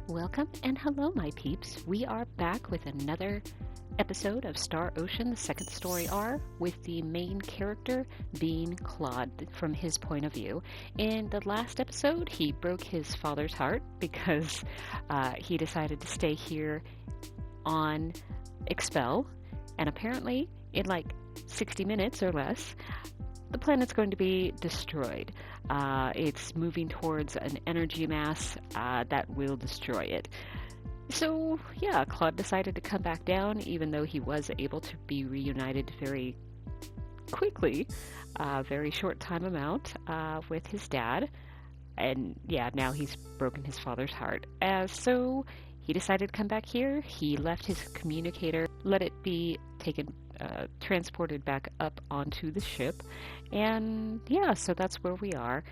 Welcome and hello, my peeps. We are back with another episode of Star Ocean, the second story R, with the main character being Claude from his point of view. In the last episode, he broke his father's heart because he decided to stay here on Expel, and apparently in like 60 minutes or less, the planet's going to be destroyed. It's moving towards an energy mass that will destroy it. So, yeah, Claude decided to come back down, even though he was able to be reunited very quickly, very short time amount, with his dad. And, yeah, now he's broken his father's heart. So, he decided to come back here. He left his communicator, let it be taken, transported back up onto the ship. And, yeah, so that's where we are.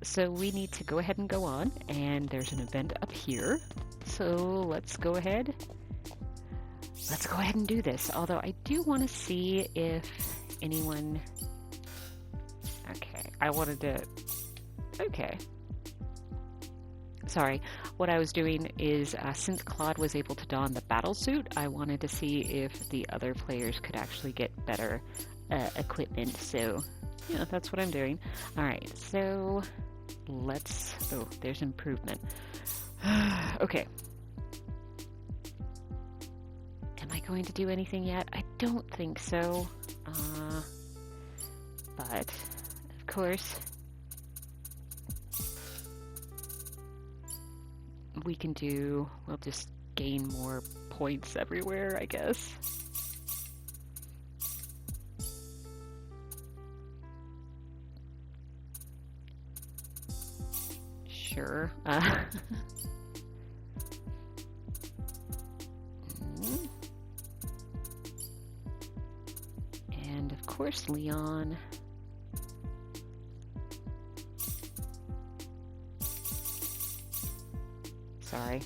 So we need to go ahead and go on, and there's an event up here. So let's go ahead and do this. Although I do want to see if anyone... Okay. Sorry. What I was doing is, since Claude was able to don the battle suit, I wanted to see if the other players could actually get better equipment. So, yeah, that's what I'm doing. Alright, so... Oh, there's improvement. Okay. Am I going to do anything yet? I don't think so. But, of course, we'll just gain more points everywhere, I guess. Sure. And of course, Leon. Sorry.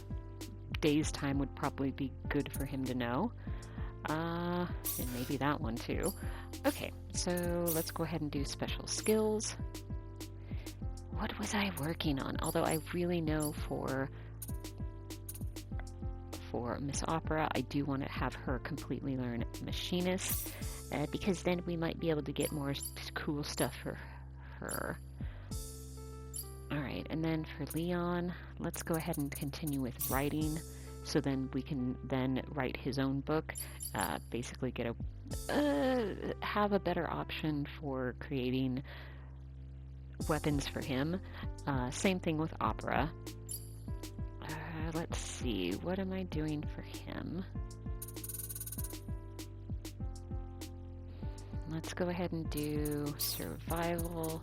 Day's time would probably be good for him to know. And maybe that one too. Okay, so let's go ahead and do special skills. What was I working on? Although I really know for Miss Opera, I do want to have her completely learn Machinist, because then we might be able to get more cool stuff for her. Alright, and then for Leon, let's go ahead and continue with writing, so then we can then write his own book, basically get have a better option for creating weapons for him. Same thing with Opera. Let's see, what am I doing for him? Let's go ahead and do survival.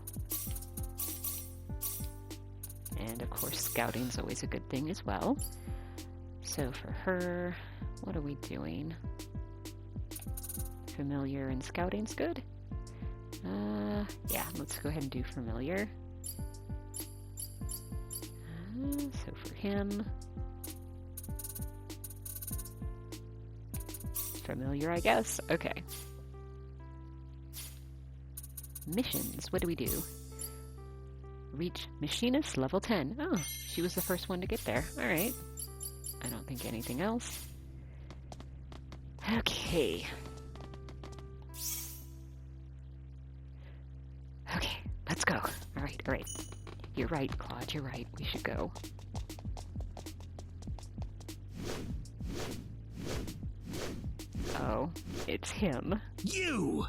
And of course, scouting's always a good thing as well. So for her, what are we doing? Familiar and scouting's good. Yeah, let's go ahead and do familiar. So for him, familiar, I guess. Okay. Missions, what do we do? Reach Machinist level 10. Oh, she was the first one to get there. Alright. I don't think anything else. Okay. Okay, let's go. Alright. You're right, Claude, you're right. We should go. Oh, it's him. You!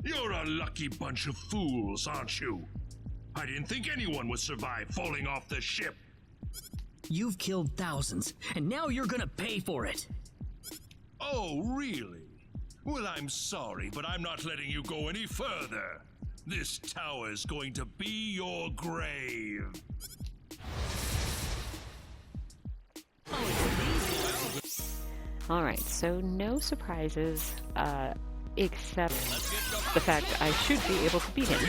You're a lucky bunch of fools, aren't you? I didn't think anyone would survive falling off the ship. You've killed thousands, and now you're gonna pay for it. Oh, really? Well, I'm sorry, but I'm not letting you go any further. This tower's going to be your grave. Alright, so no surprises, except the fact I should be able to beat him.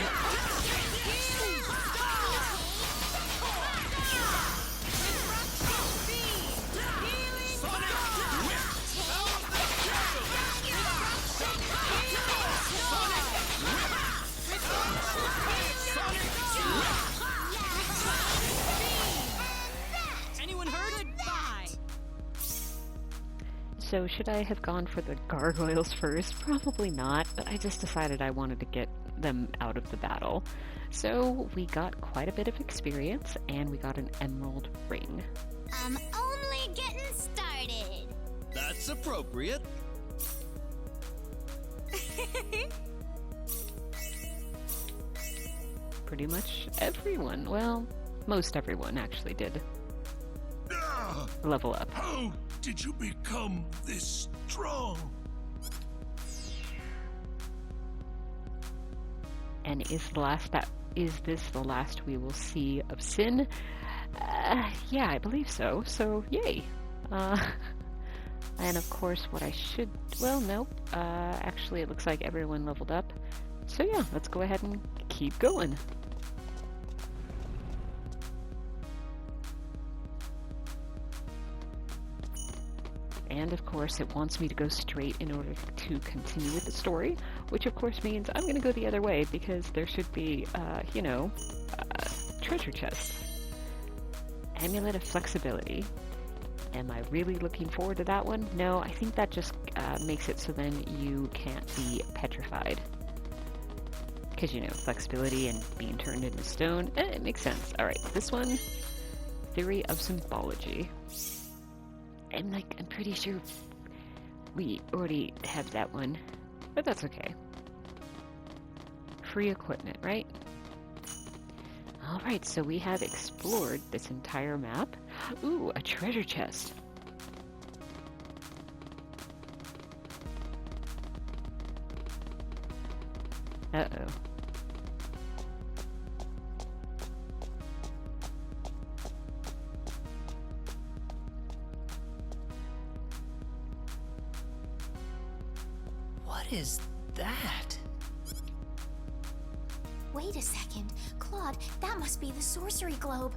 So should I have gone for the gargoyles first? Probably not, but I just decided I wanted to get them out of the battle. So we got quite a bit of experience, and we got an emerald ring. I'm only getting started. That's appropriate. Pretty much everyone, well, most everyone actually did level up. How did you become this strong? And is this the last we will see of Sin? Yeah, I believe so. So, yay. And of course, what I should... Well, nope. Actually, it looks like everyone leveled up. So yeah, let's go ahead and keep going. And of course, it wants me to go straight in order to continue with the story, which of course means I'm going to go the other way because there should be, treasure chest. Amulet of Flexibility. Am I really looking forward to that one? No, I think that just makes it so then you can't be petrified. Because, flexibility and being turned into stone, it makes sense. Alright, this one, Theory of Symbology. I'm pretty sure we already have that one, but that's okay. Free equipment, right? Alright, so we have explored this entire map. Ooh, a treasure chest. Uh-oh. What is that? Wait a second. Claude, that must be the sorcery globe.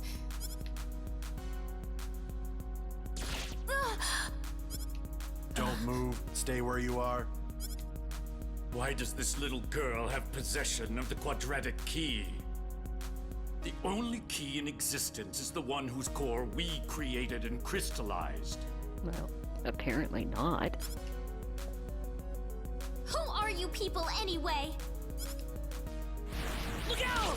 Don't move. Stay where you are. Why does this little girl have possession of the quadratic key? The only key in existence is the one whose core we created and crystallized. Well, apparently not. Who are you people anyway? Look out!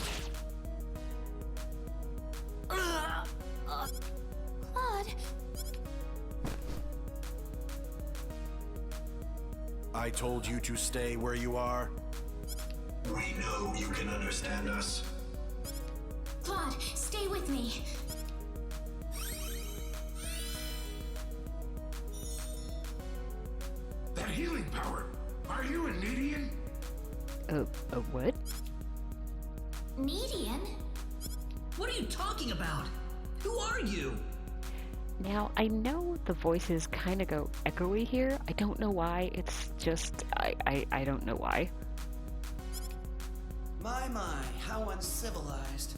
Claude, I told you to stay where you are. We know you can understand us. Claude, stay with me. That healing power. Are you a Nedian? A what? Nedian? What are you talking about? Who are you? Now, I know the voices kind of go echoey here. I don't know why. It's just, I don't know why. My, how uncivilized.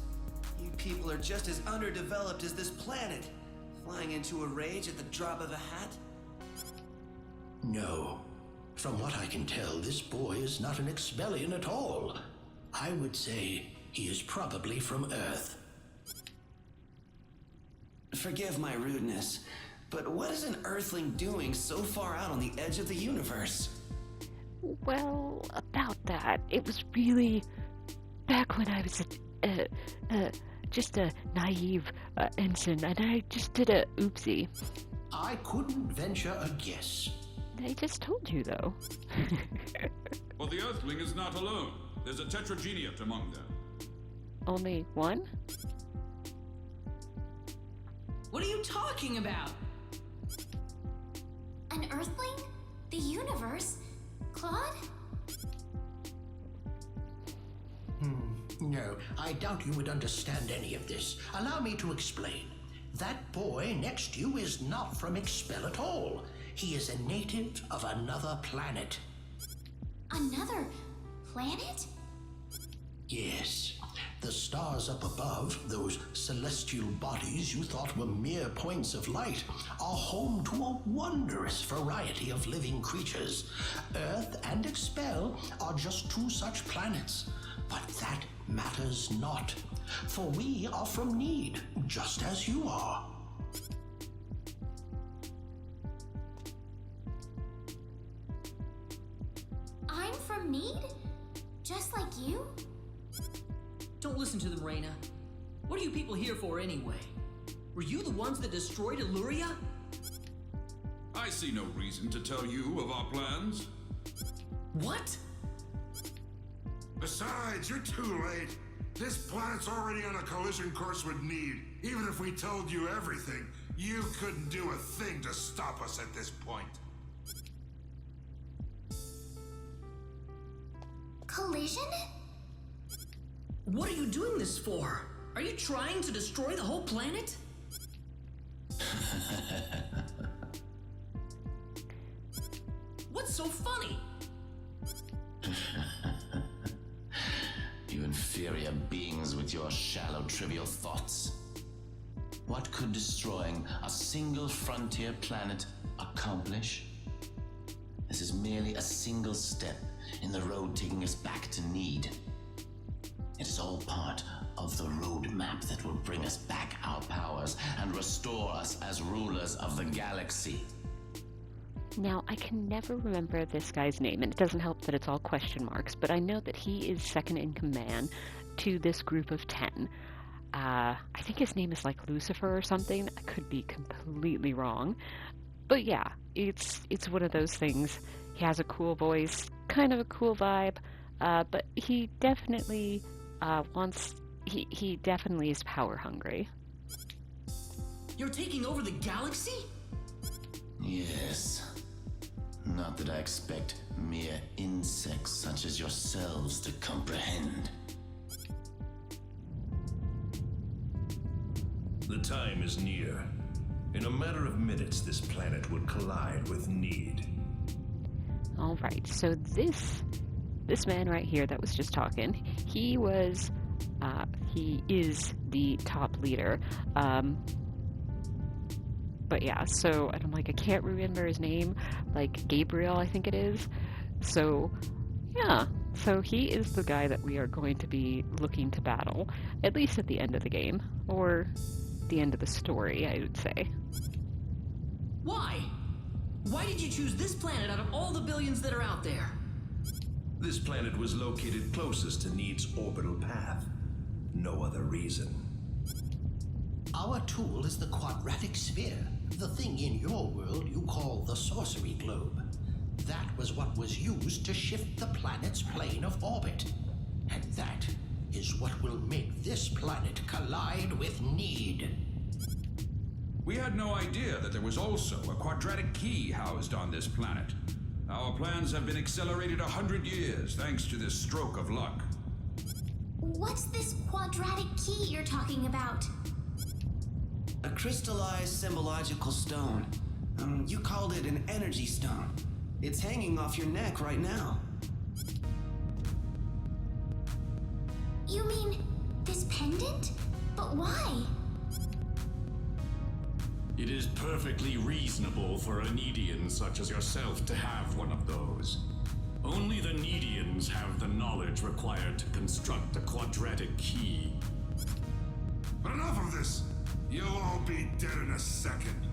You people are just as underdeveloped as this planet. Flying into a rage at the drop of a hat? No. From what I can tell, this boy is not an Expellion at all. I would say he is probably from Earth. Forgive my rudeness, but what is an Earthling doing so far out on the edge of the universe? Well, about that, it was really back when I was just a naive ensign, and I just did a oopsie. I couldn't venture a guess. I just told you, though. Well, the Earthling is not alone. There's a tetrageniate among them. Only one? What are you talking about? An Earthling? The universe? Claude? No, I doubt you would understand any of this. Allow me to explain. That boy next to you is not from Expel at all. He is a native of another planet. Another planet? Yes. The stars up above, those celestial bodies you thought were mere points of light, are home to a wondrous variety of living creatures. Earth and Expel are just two such planets. But that matters not, for we are from Nede, just as you are. from Nede? Just like you? Don't listen to them, Reyna. What are you people here for anyway? Were you the ones that destroyed Illyria? I see no reason to tell you of our plans. What? Besides, you're too late. This planet's already on a collision course with Nede. Even if we told you everything, you couldn't do a thing to stop us at this point. Collision? What are you doing this for? Are you trying to destroy the whole planet? What's so funny? You inferior beings with your shallow, trivial thoughts. What could destroying a single frontier planet accomplish? This is merely a single step in the road taking us back to Nede. It is all part of the roadmap that will bring us back our powers and restore us as rulers of the galaxy. Now, I can never remember this guy's name, and it doesn't help that it's all question marks, but I know that he is second in command to this group of 10. I think his name is like Lucifer or something. I could be completely wrong. But yeah, it's one of those things. He has a cool voice, kind of a cool vibe, but he definitely he definitely is power hungry. You're taking over the galaxy? Yes. Not that I expect mere insects such as yourselves to comprehend. The time is near. In a matter of minutes, this planet would collide with Nede. Alright, so this man right here that was just talking, he is the top leader. But yeah, so, and I'm like, I can't remember his name, like Gabriel, I think it is. So, yeah, so he is the guy that we are going to be looking to battle, at least at the end of the game, or the end of the story, I would say. Why? Why did you choose this planet out of all the billions that are out there? This planet was located closest to Nede's orbital path. No other reason. Our tool is the quadratic sphere, the thing in your world you call the sorcery globe. That was what was used to shift the planet's plane of orbit. And that is what will make this planet collide with Nede. We had no idea that there was also a quadratic key housed on this planet. Our plans have been accelerated 100 years thanks to this stroke of luck. What's this quadratic key you're talking about? A crystallized symbological stone. You called it an energy stone. It's hanging off your neck right now. You mean this pendant? But why? It is perfectly reasonable for a Nedian such as yourself to have one of those. Only the Nedians have the knowledge required to construct a quadratic key. But enough of this! You'll all be dead in a second.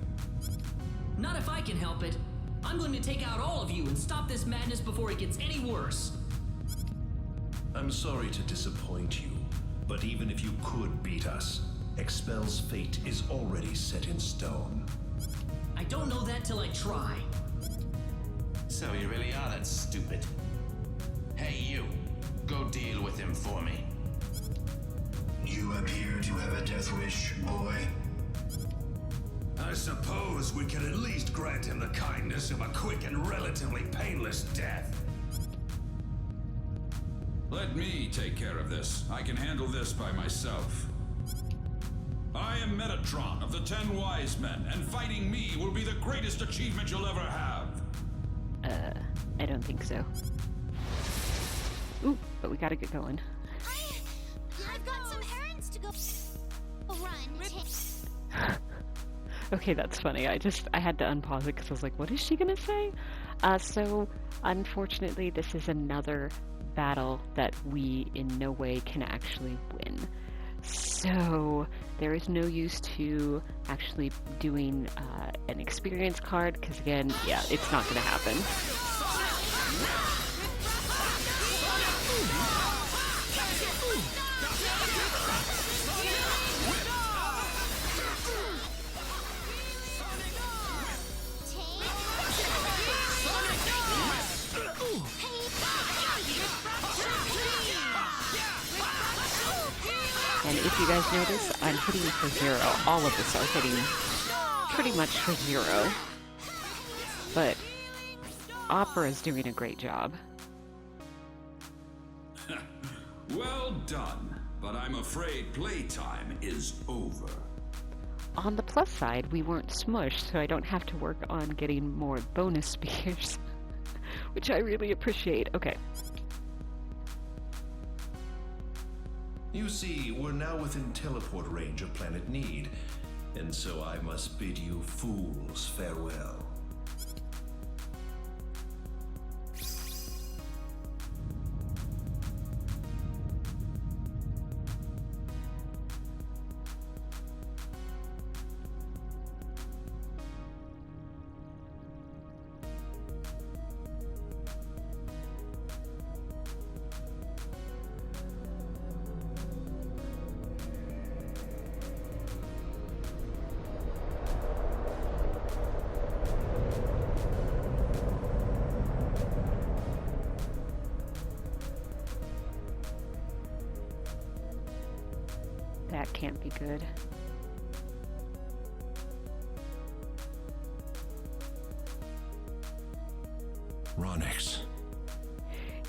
Not if I can help it. I'm going to take out all of you and stop this madness before it gets any worse. I'm sorry to disappoint you, but even if you could beat us, Expel's fate is already set in stone. I don't know that till I try. So you really are that stupid. Hey you, go deal with him for me. You appear to have a death wish, boy. I suppose we can at least grant him the kindness of a quick and relatively painless death. Let me take care of this. I can handle this by myself. I am Metatron of the 10 Wise Men, and fighting me will be the greatest achievement you'll ever have. I don't think so. Ooh, but we gotta get going. I've got some errands to go run. Okay, that's funny. I had to unpause it because I was like, what is she gonna say? So, unfortunately, this is another battle that we in no way can actually win. So, there is no use to actually doing an experience card, because again, yeah, it's not gonna happen. And if you guys notice, I'm hitting for 0. All of us are hitting pretty much for 0. But Opera's doing a great job. Well done, but I'm afraid playtime is over. On the plus side, we weren't smushed, so I don't have to work on getting more bonus spears, which I really appreciate. Okay. You see, we're now within teleport range of Planet Nede, and so I must bid you fools farewell. That can't be good. Ronix.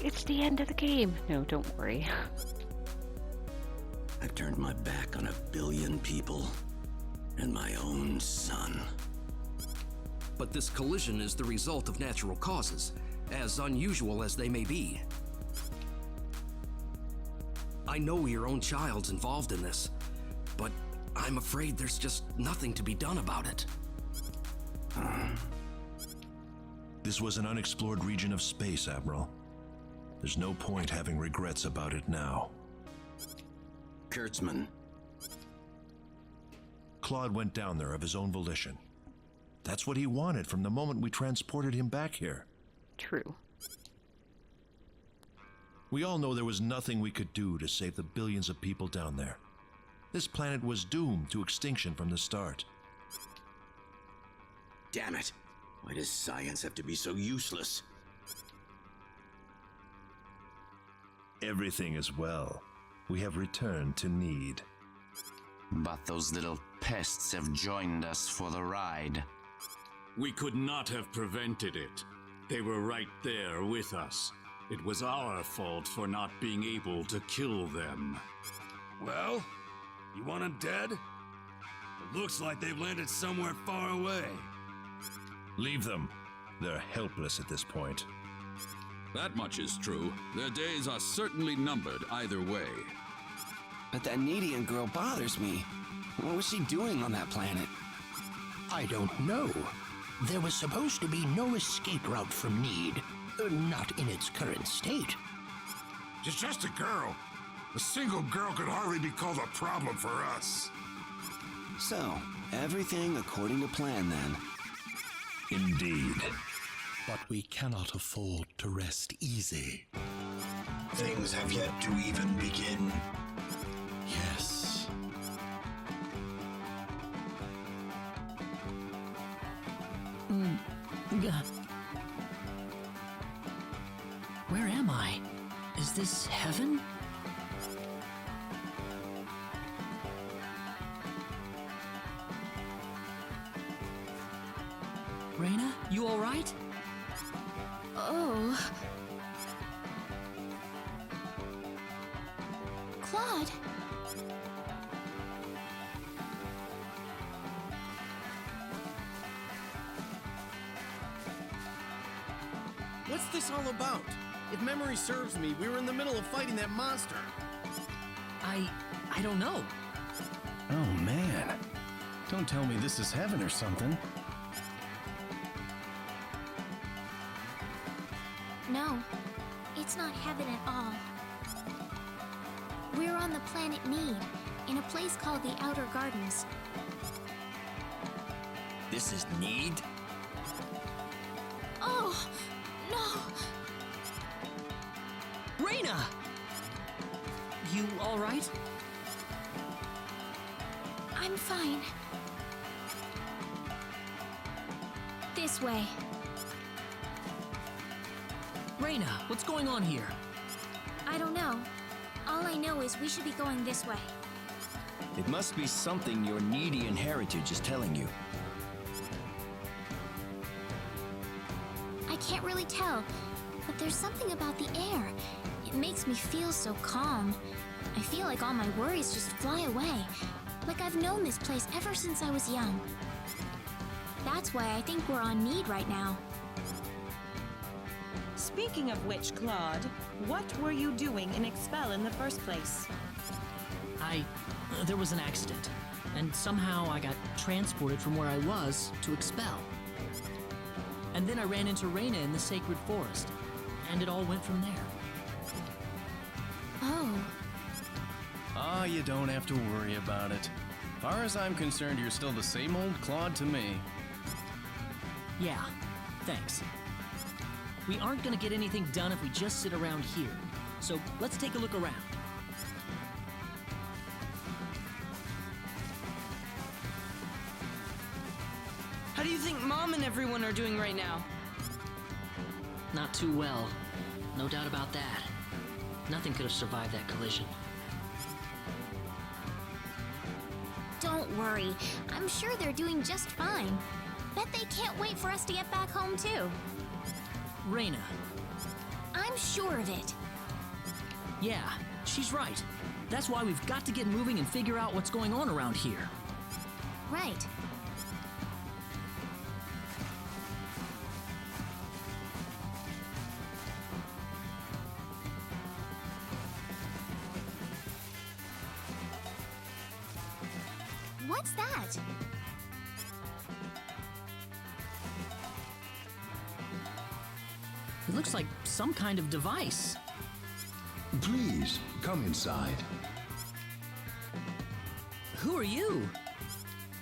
It's the end of the game. No, don't worry. I've turned my back on 1 billion people and my own son. But this collision is the result of natural causes, as unusual as they may be. I know your own child's involved in this, but I'm afraid there's just nothing to be done about it. This was an unexplored region of space, Admiral. There's no point having regrets about it now. Kurtzman. Claude went down there of his own volition. That's what he wanted from the moment we transported him back here. True. We all know there was nothing we could do to save the billions of people down there. This planet was doomed to extinction from the start. Damn it. Why does science have to be so useless? Everything is well. We have returned to Nede. But those little pests have joined us for the ride. We could not have prevented it. They were right there with us. It was our fault for not being able to kill them. Well, you want them dead? It looks like they've landed somewhere far away. Leave them. They're helpless at this point. That much is true. Their days are certainly numbered either way. But that Nedian girl bothers me. What was she doing on that planet? I don't know. There was supposed to be no escape route from Nede. Not in its current state. She's just a girl. A single girl could hardly be called a problem for us. So, everything according to plan then. Indeed. But we cannot afford to rest easy. Things have yet to even begin. Yes. Where am I? Is this heaven? Reyna, you all right? Oh. Claude. What's this all about? If memory serves me, we were in the middle of fighting that monster. I don't know. Oh, man. Don't tell me this is heaven or something. No, it's not heaven at all. We're on the planet Nede, in a place called the Outer Gardens. This is Nede? Oh, no! Reyna! You all right? I'm fine. This way. Reyna, what's going on here? I don't know. All I know is we should be going this way. It must be something your Nedean heritage is telling you. I can't really tell, but there's something about the air. It makes me feel so calm. I feel like all my worries just fly away, like I've known this place ever since I was young. That's why I think we're on Nede right now. Speaking of which, Claude, what were you doing in Expel in the first place? There was an accident, and somehow I got transported from where I was to Expel. And then I ran into Reina in the Sacred Forest, and it all went from there. Oh. Ah, you don't have to worry about it. Far as I'm concerned, you're still the same old Claude to me. Yeah, thanks. We aren't gonna get anything done if we just sit around here, so let's take a look around. How do you think Mom and everyone are doing right now? Not too well. No doubt about that. Nothing could have survived that collision. Don't worry. I'm sure they're doing just fine. Bet they can't wait for us to get back home, too. Reina. I'm sure of it. Yeah, she's right. That's why we've got to get moving and figure out what's going on around here. Right. What's that? It looks like some kind of device. Please, come inside. Who are you?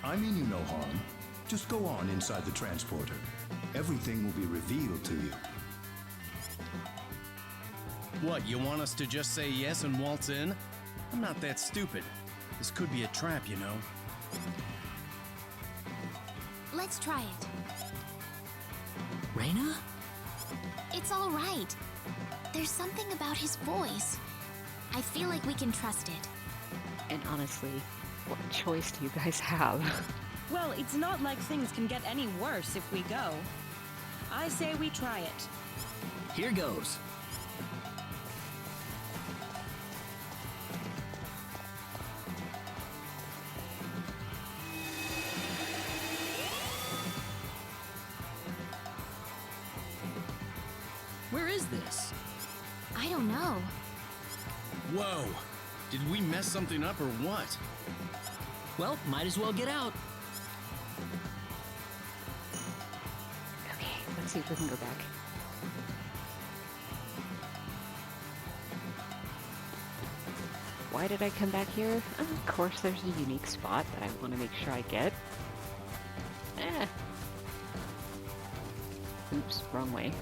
I mean you no harm. Just go on inside the transporter. Everything will be revealed to you. What, you want us to just say yes and waltz in? I'm not that stupid. This could be a trap, you know. Let's try it. Reina? It's all right. There's something about his voice. I feel like we can trust it. And honestly, what choice do you guys have? Well, it's not like things can get any worse if we go. I say we try it. Here goes. Where is this? I don't know. Whoa! Did we mess something up or what? Well, might as well get out. Okay, let's see if we can go back. Why did I come back here? Of course, there's a unique spot that I want to make sure I get. Oops, wrong way.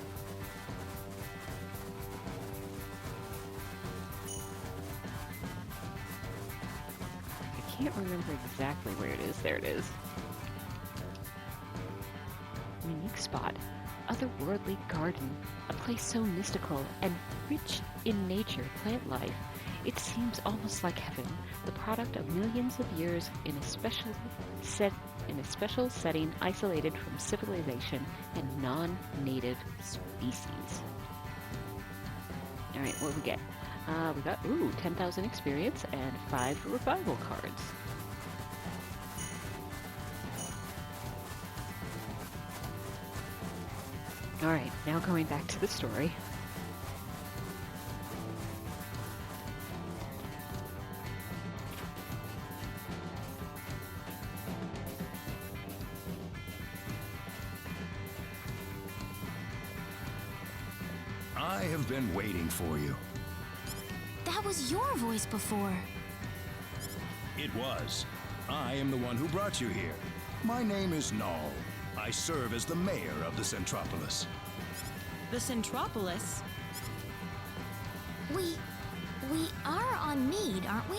I can't remember exactly where it is. There it is. Unique spot. Otherworldly garden. A place so mystical and rich in nature, plant life. It seems almost like heaven, the product of millions of years in a special setting, isolated from civilization and non-native species. All right, what do we get? We got 10,000 experience and 5 revival cards. All right, now going back to the story. I have been waiting for you. That was your voice before. It was. I am the one who brought you here. My name is Null. I serve as the mayor of the Centropolis. The Centropolis? We are on Nede, aren't we?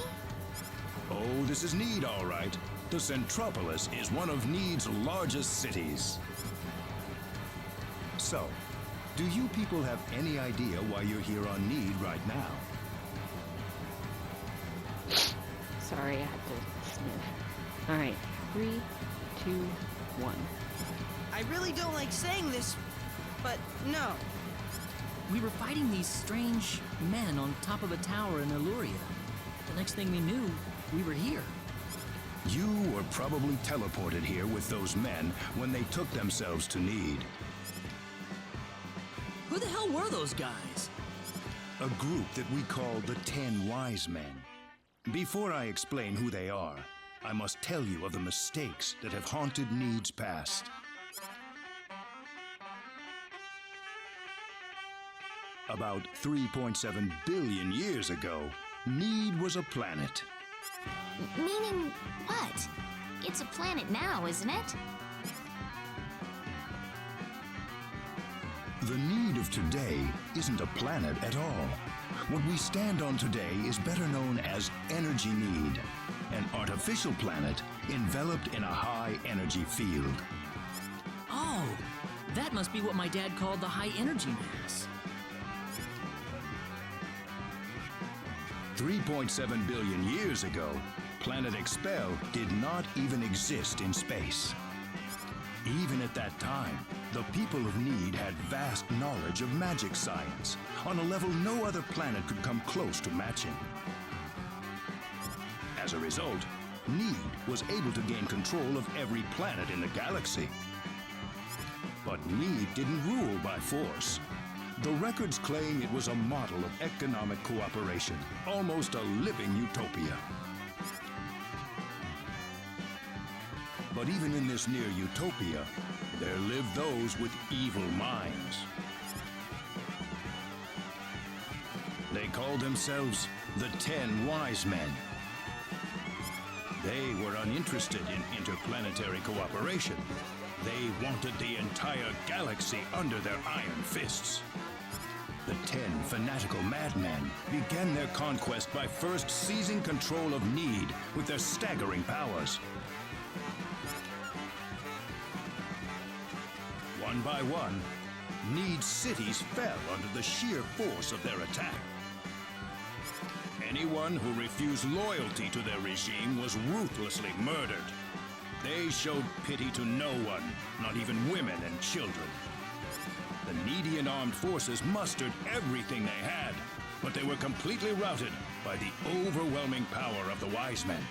Oh, this is Nede, all right. The Centropolis is one of Nede's largest cities. So, do you people have any idea why you're here on Nede right now? Sorry, I had to Niv. Alright, 3, 2, 1. I really don't like saying this, but no. We were fighting these strange men on top of a tower in Illuria. The next thing we knew, we were here. You were probably teleported here with those men when they took themselves to Nede. Who the hell were those guys? A group that we call the 10 Wise Men. Before I explain who they are, I must tell you of the mistakes that have haunted Nede's past. About 3.7 billion years ago, Nede was a planet. Meaning what? It's a planet now, isn't it? The Nede of today isn't a planet at all. What we stand on today is better known as Energy Nede, an artificial planet enveloped in a high-energy field. Oh, that must be what my dad called the high-energy mass. 3.7 billion years ago, Planet Expel did not even exist in space. Even at that time, the people of Nede had vast knowledge of magic science, on a level no other planet could come close to matching. As a result, Nede was able to gain control of every planet in the galaxy. But Nede didn't rule by force. The records claim it was a model of economic cooperation, almost a living utopia. But even in this near utopia, there lived those with evil minds. They called themselves the 10 Wise Men. They were uninterested in interplanetary cooperation. They wanted the entire galaxy under their iron fists. The 10 fanatical madmen began their conquest by first seizing control of Nede with their staggering powers. One by one, Nede's cities fell under the sheer force of their attack. Anyone who refused loyalty to their regime was ruthlessly murdered. They showed pity to no one, not even women and children. The Nedean armed forces mustered everything they had, but they were completely routed by the overwhelming power of the Wise Men.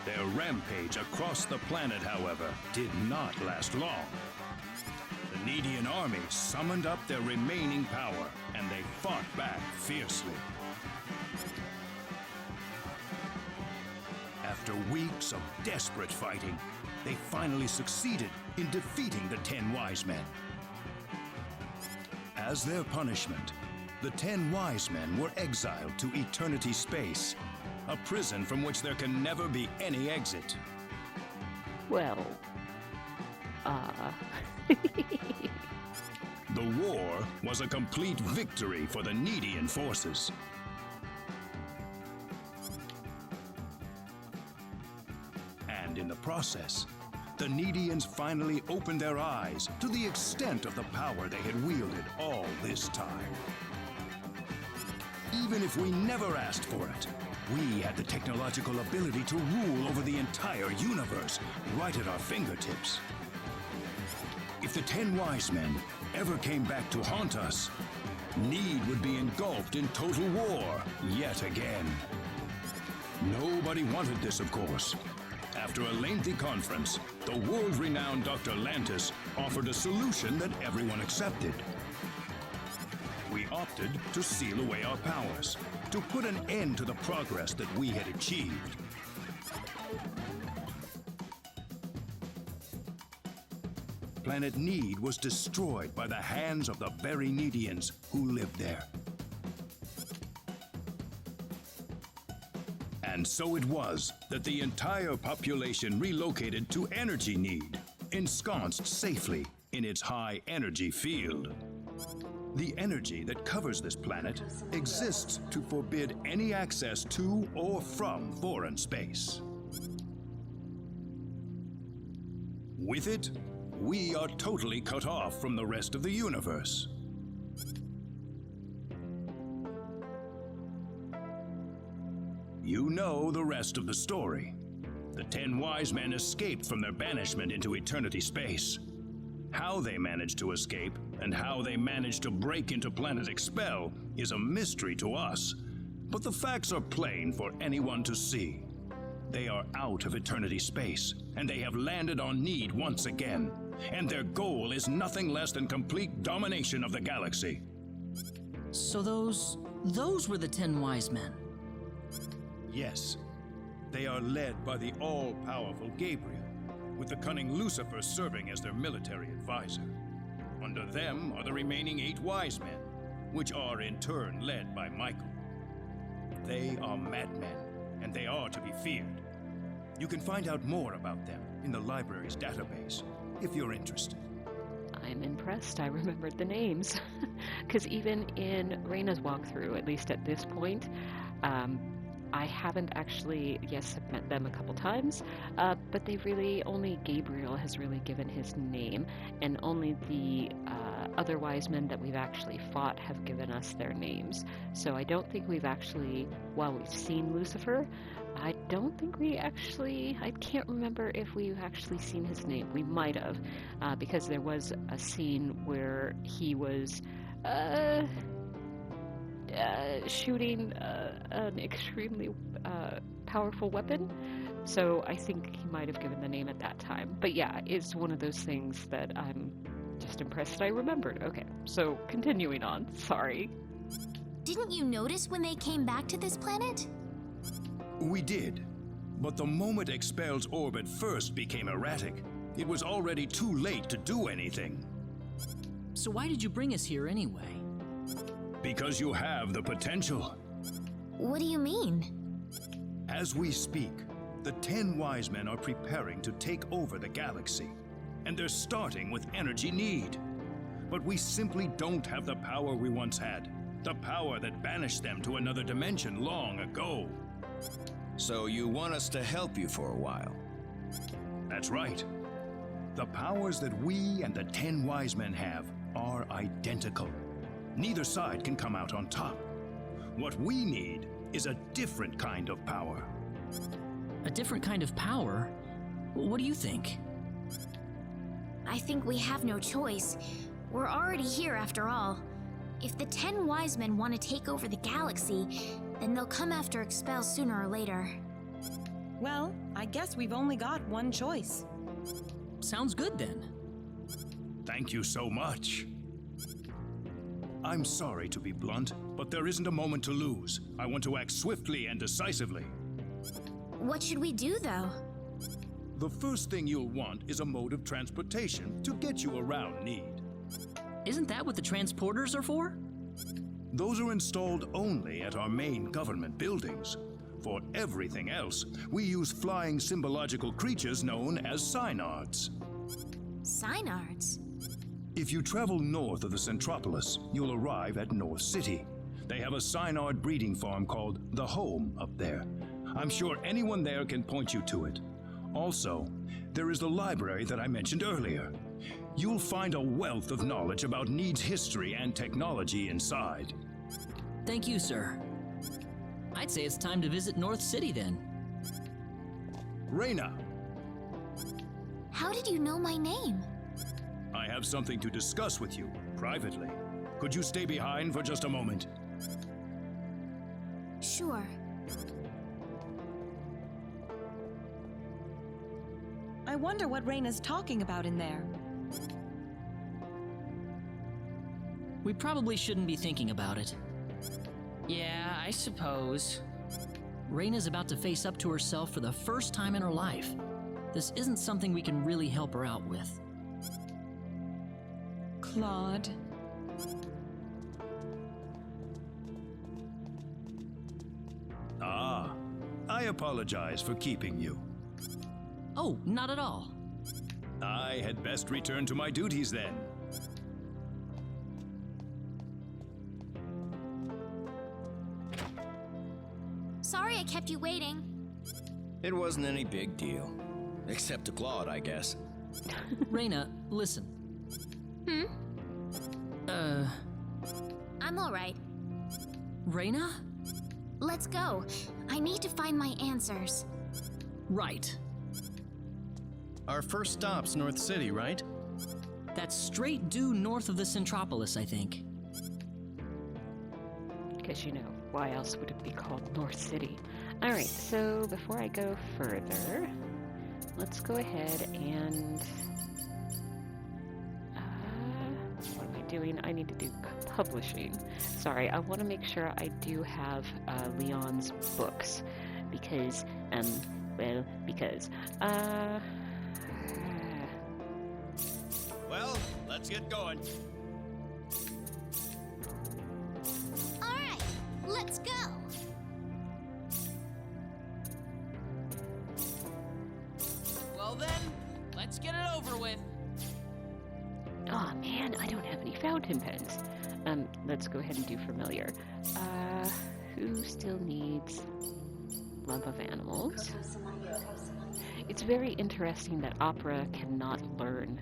Their rampage across the planet, however, did not last long. The Nedean army summoned up their remaining power, and they fought back fiercely. After weeks of desperate fighting, they finally succeeded in defeating the 10 Wise Men. As their punishment, the 10 Wise Men were exiled to Eternity Space, a prison from which there can never be any exit. Well, The war was a complete victory for the Nedean forces. And in the process, the Nedeans finally opened their eyes to the extent of the power they had wielded all this time. Even if we never asked for it, we had the technological ability to rule over the entire universe right at our fingertips. If the 10 Wise Men ever came back to haunt us, Nede would be engulfed in total war yet again. Nobody wanted this, of course. After a lengthy conference, the world-renowned Dr. Lantis offered a solution that everyone accepted. We opted to seal away our powers, to put an end to the progress that we had achieved. Planet Nede was destroyed by the hands of the very Nedeans who lived there. And so it was that the entire population relocated to Energy Nede, ensconced safely in its high-energy field. The energy that covers this planet exists to forbid any access to or from foreign space. With it, we are totally cut off from the rest of the universe. You know the rest of the story. The 10 wise men escaped from their banishment into eternity space. How they managed to escape and how they managed to break into planet Expel is a mystery to us. But the facts are plain for anyone to see. They are out of eternity space, and they have landed on Nede once again. And their goal is nothing less than complete domination of the galaxy. So those were the 10 wise men. Yes. They are led by the all-powerful Gabriel, with the cunning Lucifer serving as their military advisor. Under them are the remaining 8 wise men, which are in turn led by Michael. They are madmen, and they are to be feared. You can find out more about them in the library's database, if you're interested. I'm impressed I remembered the names. Because even in Reina's walkthrough, at least at this point, I haven't actually, yes, I've met them a couple times, but they really, only Gabriel has really given his name, and only the other wise men that we've actually fought have given us their names. So I don't think we've actually, while we've seen Lucifer, I don't think we actually, I can't remember if we've actually seen his name. We might have, because there was a scene where he was shooting an extremely powerful weapon. So I think he might have given the name at that time. But yeah, it's one of those things that I'm just impressed I remembered. Okay, so continuing on. Sorry. Didn't you notice when they came back to this planet? We did. But the moment Expel's orbit first became erratic, it was already too late to do anything. So why did you bring us here anyway? Because you have the potential. What do you mean? As we speak, the 10 wise men are preparing to take over the galaxy, and they're starting with Energy Nede. But we simply don't have the power we once had, the power that banished them to another dimension long ago. So you want us to help you for a while? That's right. The powers that we and the 10 wise men have are identical. Neither side can come out on top. What we need is a different kind of power. A different kind of power? What do you think? I think we have no choice. We're already here after all. If the 10 wise men want to take over the galaxy, then they'll come after Expel sooner or later. Well, I guess we've only got one choice. Sounds good then. Thank you so much. I'm sorry to be blunt, but there isn't a moment to lose. I want to act swiftly and decisively. What should we do, though? The first thing you'll want is a mode of transportation to get you around Nede. Isn't that what the transporters are for? Those are installed only at our main government buildings. For everything else, we use flying symbological creatures known as synards. Synards? If you travel north of the Centropolis, you'll arrive at North City. They have a synard breeding farm called The Home up there. I'm sure anyone there can point you to it. Also, there is the library that I mentioned earlier. You'll find a wealth of knowledge about Nede's history and technology inside. Thank you, sir. I'd say it's time to visit North City then. Reina! How did you know my name? I have something to discuss with you, privately. Could you stay behind for just a moment? Sure. I wonder what Reina's talking about in there. We probably shouldn't be thinking about it. Yeah, I suppose. Reina's about to face up to herself for the first time in her life. This isn't something we can really help her out with. Claude. Ah, I apologize for keeping you. Oh, not at all. I had best return to my duties then. Sorry I kept you waiting. It wasn't any big deal. Except to Claude, I guess. Reina, listen. I'm alright. Reina? Let's go. I need to find my answers. Right. Our first stop's North City, right? That's straight due north of the Centropolis, I think. Because, why else would it be called North City? Alright, so before I go further, let's go ahead and... what am I doing? I need to do publishing. Sorry, I want to make sure I do have Leon's books. Because, Well, let's get going. Alright, let's go! Well then, let's get it over with. Oh man, I don't have any fountain pens. Let's go ahead and do familiar. Who still needs love of animals? It's very interesting that Opera cannot learn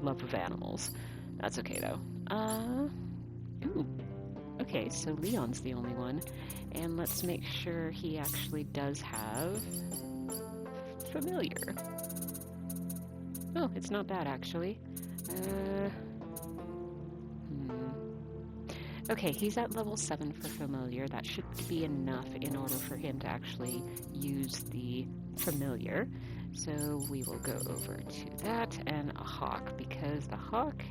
love of animals. That's okay though. Ooh. Okay, so Leon's the only one. And let's make sure he actually does have familiar. Oh, it's not bad actually. Okay, he's at level 7 for familiar. That should be enough in order for him to actually use the familiar. So we will go over to that and a hawk, because the hawk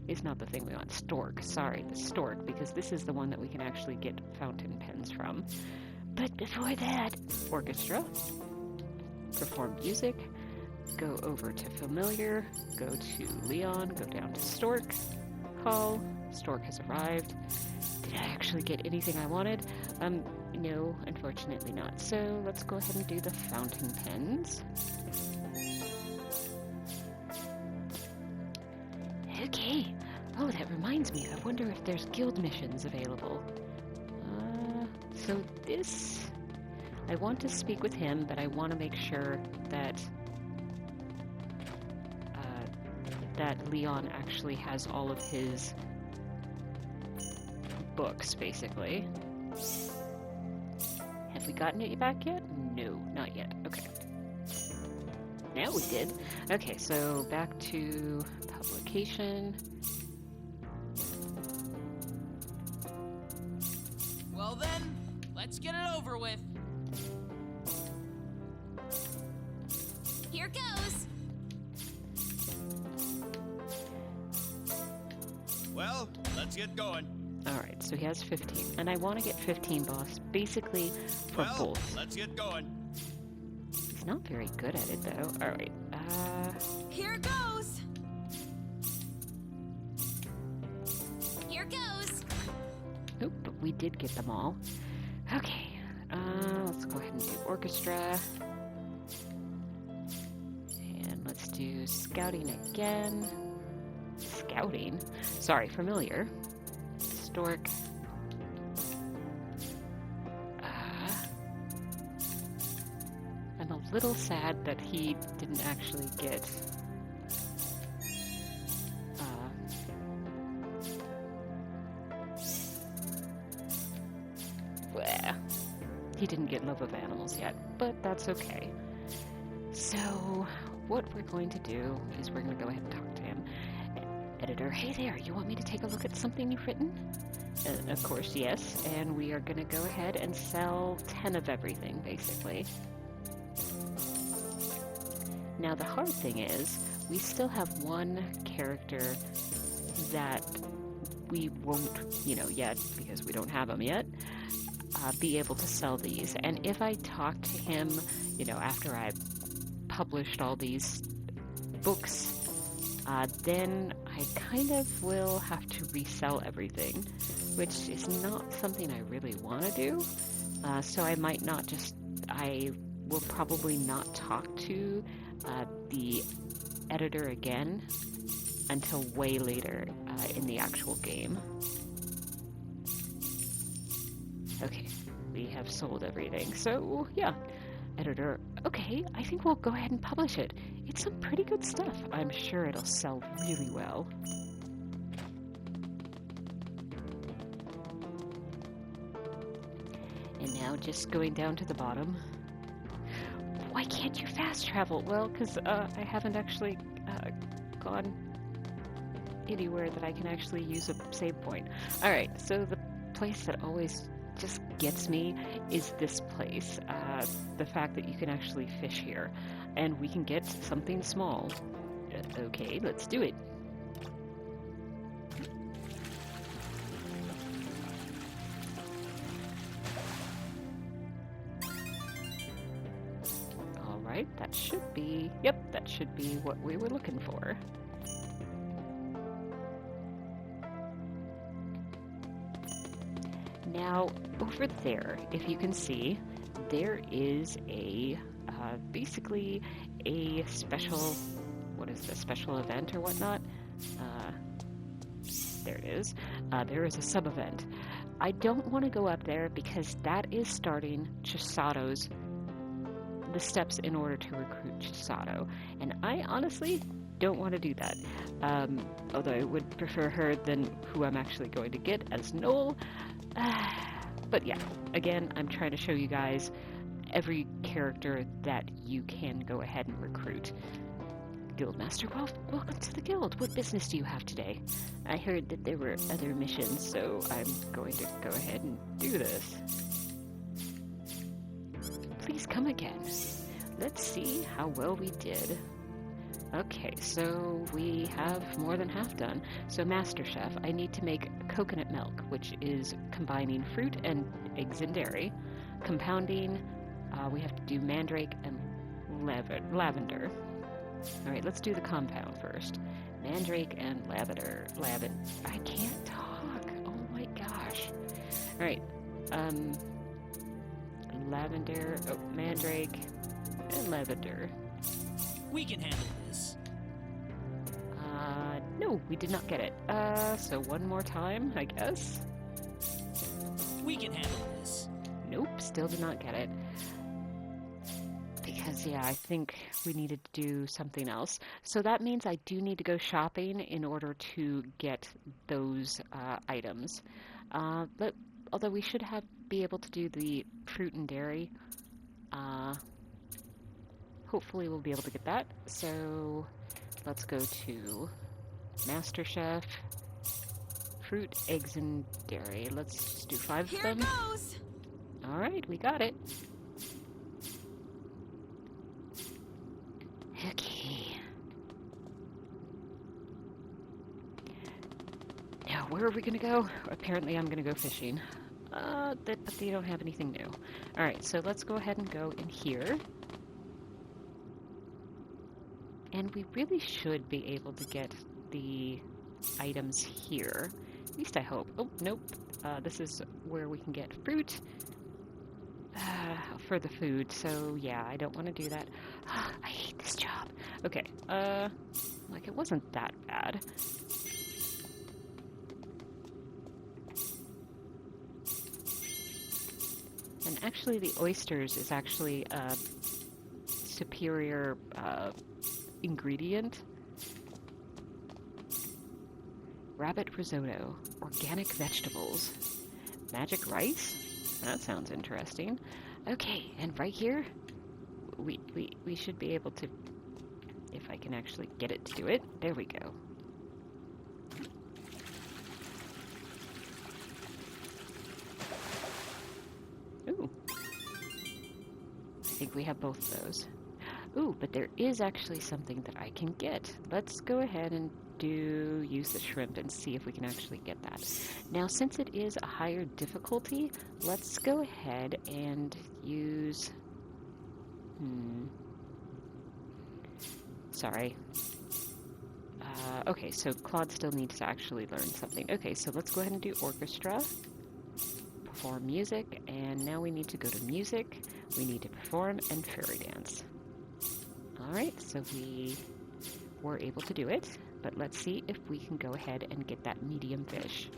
is not the thing we want. Stork, sorry, the stork, because this is the one that we can actually get fountain pens from. But before that, orchestra, perform music, go over to familiar, go to Leon, go down to stork, call, stork has arrived. Did I actually get anything I wanted? No, unfortunately not. So let's go ahead and do the fountain pens. Okay. Oh, that reminds me. I wonder if there's guild missions available. So this... I want to speak with him, but I want to make sure that that Leon actually has all of his books, basically. Have we gotten it back yet? No, not yet. Okay. Now we did. Okay, so back to publication. Well then, let's get it over with. Here goes! Well, let's get going. Alright, so he has 15. And I want to get 15, boss, basically for both. Let's get going. He's not very good at it, though. Alright, Here goes! Here goes! Nope, but we did get them all. Okay, let's go ahead and do orchestra. And let's do scouting again. Scouting? Sorry, familiar. Stork. I'm a little sad that he didn't actually get he didn't get love of animals yet, but that's okay. So what we're going to do is we're going to go ahead and talk to him. Editor, hey there, you want me to take a look at something you've written? Of course, yes, and we are going to go ahead and sell 10 of everything, basically. Now, the hard thing is, we still have one character that we won't, yet, because we don't have him yet, be able to sell these. And if I talk to him, after I published all these books, then I kind of will have to resell everything, which is not something I really want to do. So I might not I will probably not talk to the editor again until way later in the actual game. Okay, we have sold everything. So, yeah. Editor, okay, I think we'll go ahead and publish it. It's some pretty good stuff. I'm sure it'll sell really well. And now just going down to the bottom. Why can't you fast travel? Well, because I haven't actually gone anywhere that I can actually use a save point. Alright, so the place that always just gets me is this place. The fact that you can actually fish here. And we can get something small. Okay, let's do it. Alright, that should be... Yep, that should be what we were looking for. Now, over there, if you can see, there is a, basically a special, what is this, special event or whatnot? There it is. There is a sub-event. I don't want to go up there because that is starting Chisato's, the steps in order to recruit Chisato. And I honestly don't want to do that. Although I would prefer her than who I'm actually going to get as Noel. But yeah, again, I'm trying to show you guys every character that you can go ahead and recruit. Guildmaster, welcome to the guild. What business do you have today? I heard that there were other missions, so I'm going to go ahead and do this. Please come again. Let's see how well we did. Okay, so we have more than half done. So Master Chef, I need to make coconut milk, which is combining fruit and eggs and dairy. Compounding, we have to do mandrake and lavender. Alright, let's do the compound first. Mandrake and lavender. I can't talk. Oh my gosh. Alright, lavender, mandrake, and lavender. We can handle this. No, we did not get it. So one more time, I guess. We can handle this. Nope, still did not get it. Because, yeah, I think we needed to do something else. So that means I do need to go shopping in order to get those items. But although we should be able to do the fruit and dairy. Hopefully we'll be able to get that. So let's go to Master Chef, fruit, eggs, and dairy. Let's just do 5 of them. Here goes! Alright, we got it. Okay. Now, where are we gonna go? Apparently I'm gonna go fishing. But they don't have anything new. Alright, so let's go ahead and go in here. And we really should be able to get the items here. At least I hope. Oh, nope. This is where we can get fruit for the food. So, yeah, I don't want to do that. I hate this job. Okay. Like, it wasn't that bad. And actually, the oysters is actually a superior ingredient. Rabbit risotto, organic vegetables, magic rice. That sounds interesting. Okay, and right here, we should be able to, if I can actually get it to do it. There we go. Ooh. I think we have both of those. Ooh, but there is actually something that I can get. Let's go ahead and use the shrimp and see if we can actually get that. Now, since it is a higher difficulty, let's go ahead and use... Sorry. Okay, so Claude still needs to actually learn something. Okay, so let's go ahead and do orchestra. Perform music, and now we need to go to music. We need to perform and fairy dance. Alright, so we were able to do it, but let's see if we can go ahead and get that medium fish.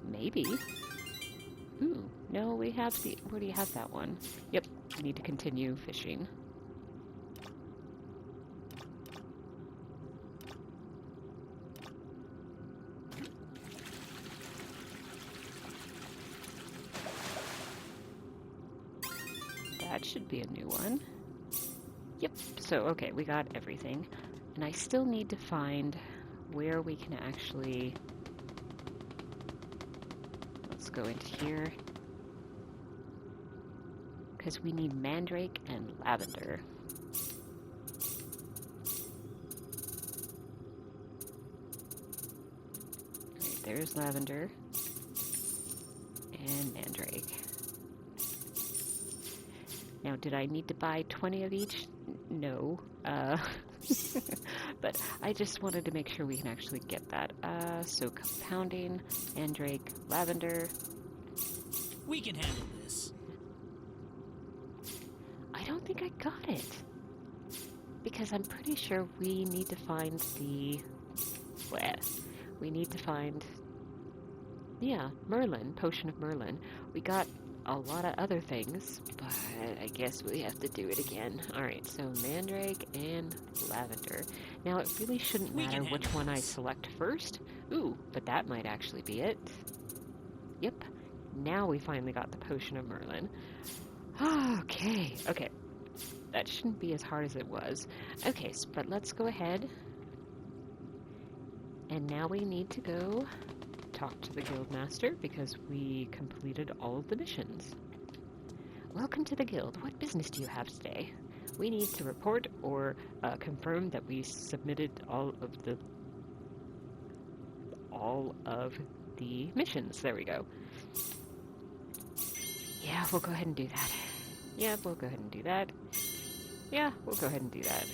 Maybe. Ooh, no, we already have that one. Yep, we need to continue fishing. a new one. Yep, so okay, we got everything. And I still need to find where we can actually... Let's go into here. Because we need mandrake and lavender. Alright, there's lavender. And mandrake. Now, did I need to buy 20 of each? No. But I just wanted to make sure we can actually get that. So compounding, mandrake, lavender. We can handle this. I don't think I got it. Because I'm pretty sure we need to find the... Well, we need to find... Yeah, Merlin, Potion of Merlin. We got a lot of other things, but I guess we have to do it again. Alright, so mandrake and lavender. Now, it really shouldn't matter which one I select first. Ooh, but that might actually be it. Yep. Now we finally got the Potion of Merlin. Okay. That shouldn't be as hard as it was. Okay, but let's go ahead. And now we need to go talk to the Guildmaster because we completed all of the missions. Welcome to the Guild. What business do you have today? We need to report or confirm that we submitted all of the missions. There we go. Yeah, we'll go ahead and do that. Yeah, we'll go ahead and do that. Yeah, we'll go ahead and do that.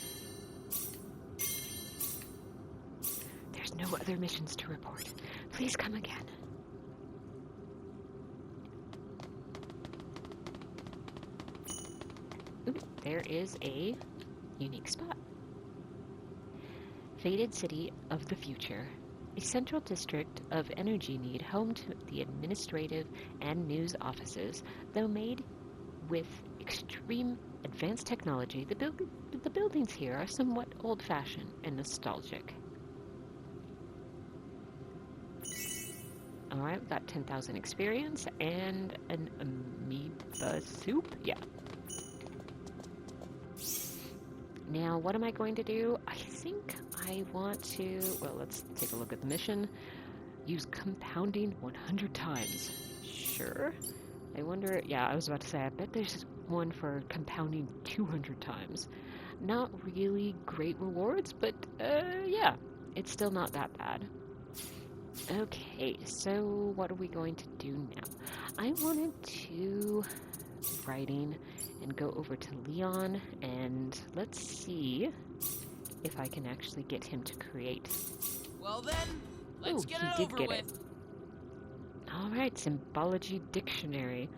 There's no other missions to report. Please come again. Ooh, there is a unique spot. Faded City of the Future. A central district of energy need home to the administrative and news offices. Though made with extreme advanced technology, the buildings here are somewhat old-fashioned and nostalgic. Alright, we've got 10,000 experience and an amoeba soup. Yeah. Now, what am I going to do? I think I want to... Well, let's take a look at the mission. Use compounding 100 times. Sure. I wonder... Yeah, I was about to say, I bet there's one for compounding 200 times. Not really great rewards, but, yeah. It's still not that bad. Okay, so what are we going to do now? I wanted to writing and go over to Leon and let's see if I can actually get him to create. Well then, let's get it over with. Alright, Symbology Dictionary,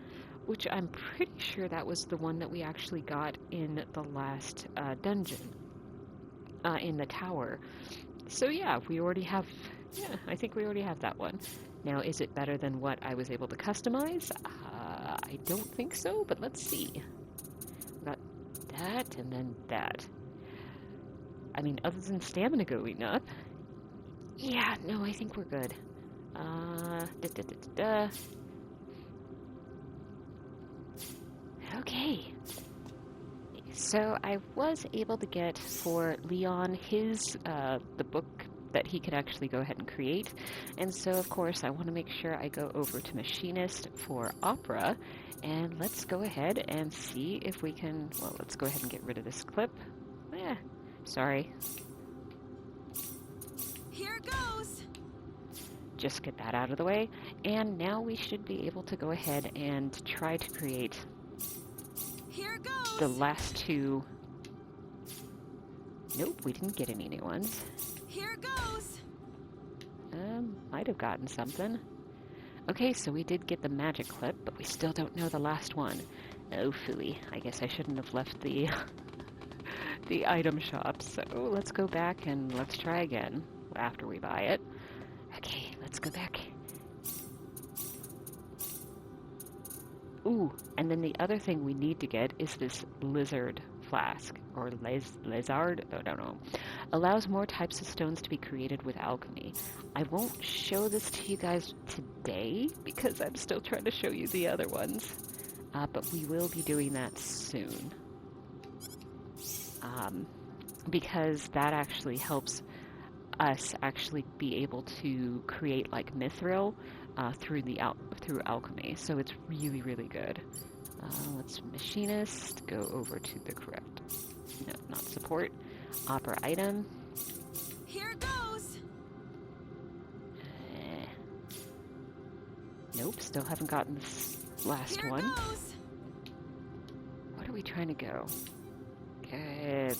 which I'm pretty sure that was the one that we actually got in the last dungeon, in the tower. So yeah, we already have... Yeah, I think we already have that one. Now, is it better than what I was able to customize? I don't think so, but let's see. We got that and then that. I mean, other than stamina going up. Yeah, no, I think we're good. Okay. So I was able to get for Leon his, the book that he could actually go ahead and create. And so, of course, I want to make sure I go over to Machinist for Opera, and let's go ahead and see if we can... Well, let's go ahead and get rid of this clip. Sorry. Here goes! Just get that out of the way. And now we should be able to go ahead and try to create Here goes! the last two... Nope, we didn't get any new ones. Here goes! Might have gotten something. Okay, so we did get the magic clip, but we still don't know the last one. Oh, phooey. I guess I shouldn't have left the the item shop. So let's go back and let's try again after we buy it. Okay, let's go back. Ooh, and then the other thing we need to get is this lizard flask, or lizard, I don't know. Allows more types of stones to be created with alchemy. I won't show this to you guys today, because I'm still trying to show you the other ones. But we will be doing that soon. because that actually helps us actually be able to create like mithril through alchemy. So it's really, really good. Let's machinist go over to the correct. No, not support. Opera item. Here it goes. Nope, still haven't gotten this last Here one. It goes. What are we trying to go? Good.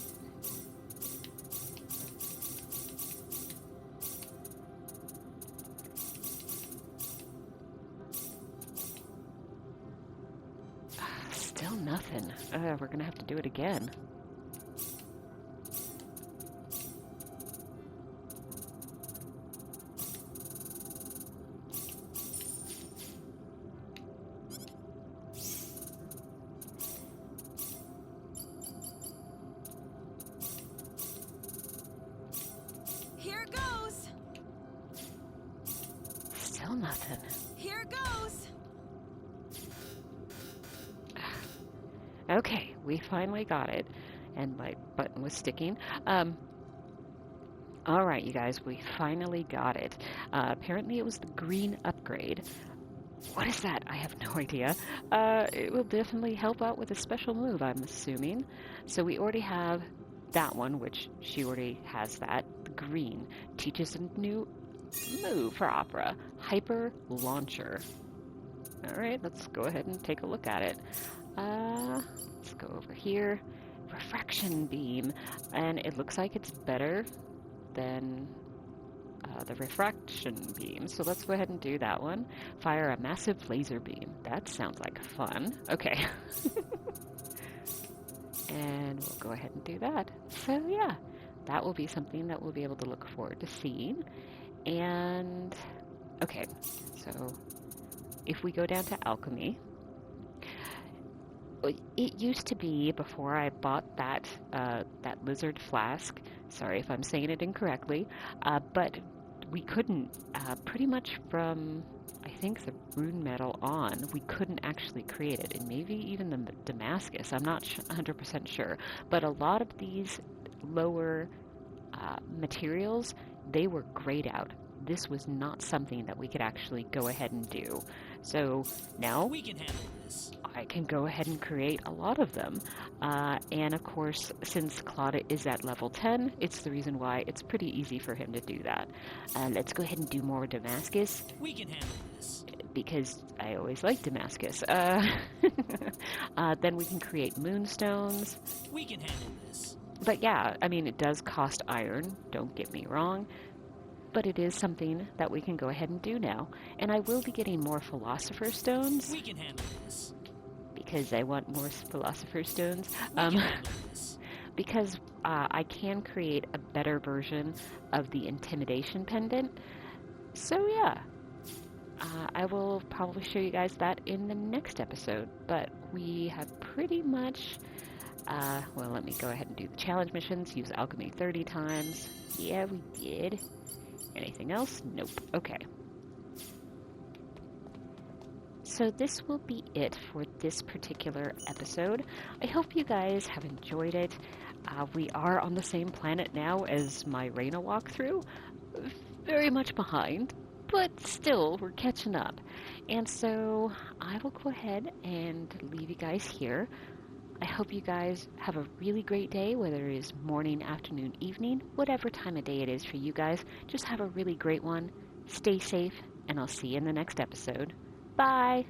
Still nothing. We're gonna have to do it again. Here it goes. Still nothing. Here it goes. Okay, we finally got it. And my button was sticking. Alright, you guys, we finally got it. Apparently it was the green upgrade. What is that? I have no idea. It will definitely help out with a special move, I'm assuming. So we already have that one, which she already has that. The green teaches a new move for Opera. Hyper Launcher. Alright, let's go ahead and take a look at it. Let's go over here. Refraction Beam. And it looks like it's better than the Refraction Beam. So let's go ahead and do that one. Fire a massive laser beam. That sounds like fun. Okay. And we'll go ahead and do that. So yeah, that will be something that we'll be able to look forward to seeing. And okay, so if we go down to alchemy, it used to be, before I bought that that lizard flask, sorry if I'm saying it incorrectly, but we couldn't, pretty much from, I think, the rune metal on, we couldn't actually create it, and maybe even the Damascus, I'm not 100% sure, but a lot of these lower materials, they were grayed out. This was not something that we could actually go ahead and do. So now we can handle this. I can go ahead and create a lot of them. And of course, since Claude is at level 10, it's the reason why it's pretty easy for him to do that. Let's go ahead and do more Damascus. We can handle this. Because I always like Damascus. Then we can create moonstones. We can handle this. But yeah, I mean, it does cost iron, don't get me wrong. But it is something that we can go ahead and do now. And I will be getting more Philosopher's Stones. We can handle this. Because I want more Philosopher's Stones. Because I can create a better version of the Intimidation Pendant. So yeah, I will probably show you guys that in the next episode. But we have pretty much... well, let me go ahead and do the challenge missions. Use alchemy 30 times. Yeah, we did. Anything else? Nope. Okay. So this will be it for this particular episode. I hope you guys have enjoyed it. We are on the same planet now as my Reina walkthrough. Very much behind, but still, we're catching up. And so I will go ahead and leave you guys here. I hope you guys have a really great day, whether it is morning, afternoon, evening, whatever time of day it is for you guys. Just have a really great one. Stay safe, and I'll see you in the next episode. Bye!